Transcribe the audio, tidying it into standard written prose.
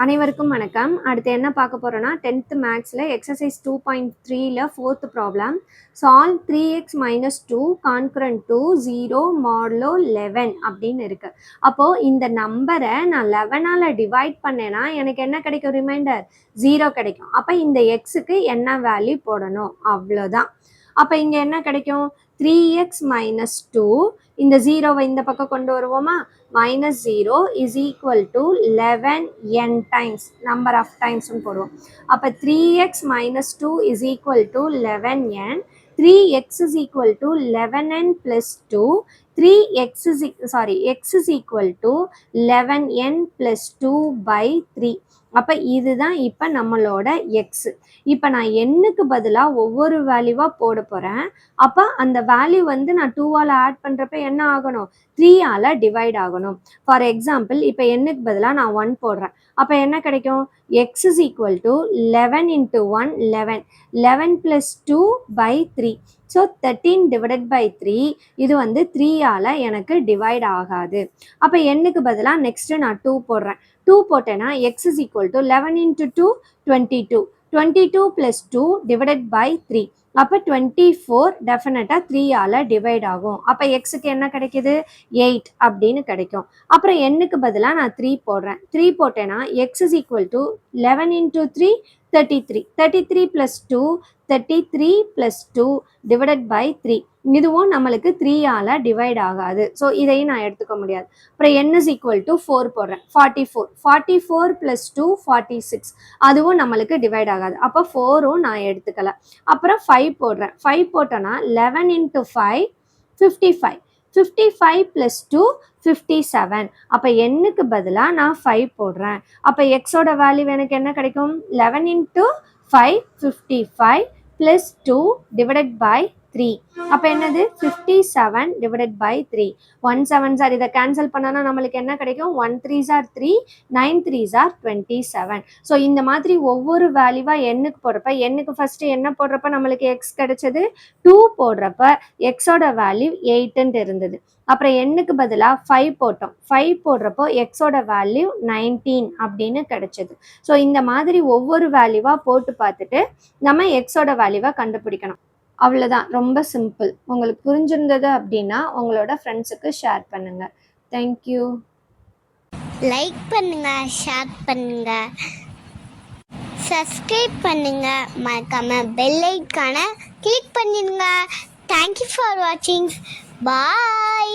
அனைவருக்கும் வணக்கம். அடுத்து என்ன பார்க்க போறோம்னா 10th மேக்ஸில் எக்ஸசைஸ் 2.3ல 4th problem. Solve 3x minus 2 congruent to 0 modulo 11 அப்படின்னு இருக்கு. அப்போ இந்த நம்பரை நான் 11ஆல் டிவைட் பண்ணேன்னா எனக்கு என்ன கிடைக்கும்? ரிமைண்டர் 0 கிடைக்கும். அப்போ இந்த எக்ஸுக்கு என்ன வேல்யூ போடணும்? அவ்வளோதான். அப்போ இங்கே என்ன கிடைக்கும்? 3x மைனஸ் 2, இந்த 0வை இந்த பக்கம் கொண்டு வருவோமா? minus 0 is equal to 11n times, number of times போடுவோம். அப்போ 3x minus 2 is equal to 11n, 3x is equal to 11n plus 2, x is equal to 11n plus 2 by 3. அப்போ இதுதான் இப்போ நம்மளோட எக்ஸ். இப்போ நான் எண்ணுக்கு பதிலாக ஒவ்வொரு வேல்யூவாக போட போகிறேன். அப்போ அந்த வேல்யூ வந்து நான் 2ஆல் ஆட் பண்ணுறப்ப என்ன ஆகணும்? 3ஆல் டிவைட் ஆகணும். ஃபார் எக்ஸாம்பிள் இப்போ எண்ணுக்கு பதிலாக நான் 1 போடுறேன். அப்போ என்ன கிடைக்கும்? X is equal to 11 into 1 11, 11 plus 2 by 3. So 13 divided by 3, இது வந்து 3ஆல் எனக்கு டிவைட் ஆகாது. அப்போ எண்ணுக்கு பதிலாக நெக்ஸ்ட்டு நான் 2 போடுறேன். 2 போட்டேன்னா x is equal to 11 into 2 22, 22 plus 2 divided by 3. அப்போ 24 டெஃபினட்டாக 3ஆல் டிவைட் ஆகும். அப்போ எக்ஸுக்கு என்ன கிடைக்கிது? 8 அப்படின்னு கிடைக்கும். அப்புறம் எண்ணுக்கு பதிலாக நான் 3 போடுறேன். 3 போட்டேன்னா x is equal to 11 into 3 33, 33 plus 2 33 plus 2 divided by 3. இதுவும் நம்மளுக்கு 3ஆல் டிவைட் ஆகாது. ஸோ இதையும் நான் எடுத்துக்க முடியாது. அப்புறம் n இஸ் ஈக்குவல் டு 4 போடுறேன். 44, 44 ப்ளஸ் 2 46, அதுவும் நம்மளுக்கு டிவைட் ஆகாது. அப்போ 4ம் நான் எடுத்துக்கல. அப்புறம் 5 போடுறேன். 5 போட்டோன்னா 11 இன்ட்டு 5 55, 55 ப்ளஸ் 2 57. அப்போ எண்ணுக்கு பதிலாக நான் 5 போடுறேன். அப்போ எக்ஸோட வேல்யூ எனக்கு என்ன கிடைக்கும்? 11 இன்ட்டு 5 55 ப்ளஸ் 2 டிவைடட் பை 3. அப்போ என்னது? 57 டிவைடட் பை 3. 1 7 சார், இதை கேன்சல் பண்ணனா நம்மளுக்கு என்ன கிடைக்கும்? 1 3 சார் 3, 9 3 சார் 27. ஸோ இந்த மாதிரி ஒவ்வொரு வேல்யூவாக எண்ணுக்கு போடுறப்ப, எண்ணுக்கு ஃபஸ்ட்டு என்ன போடுறப்ப நம்மளுக்கு எக்ஸ் கிடைச்சது? 2 போடுறப்ப எக்ஸோட வேல்யூ 8ன்ட்டு இருந்தது. அப்புறம் எண்ணுக்கு பதிலாக 5 போட்டோம். 5 போடுறப்போ எக்ஸோட வேல்யூ 19 அப்படின்னு கிடைச்சது. ஸோ இந்த மாதிரி ஒவ்வொரு வேல்யூவாக போட்டு பார்த்துட்டு நம்ம எக்ஸோட வேல்யூவை கண்டுபிடிக்கணும். அவ்வளோதான், ரொம்ப சிம்பிள். உங்களுக்கு புரிஞ்சிருந்தது அப்படின்னா உங்களோட ஃப்ரெண்ட்ஸுக்கு ஷேர் பண்ணுங்கள். தேங்க்யூ. லைக் பண்ணுங்க, ஷேர் பண்ணுங்க, சப்ஸ்கிரைப் பண்ணுங்க, மறக்காம பெல் ஐகானை கிளிக் பண்ணிடுங்க. தேங்க்யூ ஃபார் வாட்சிங். பாய்.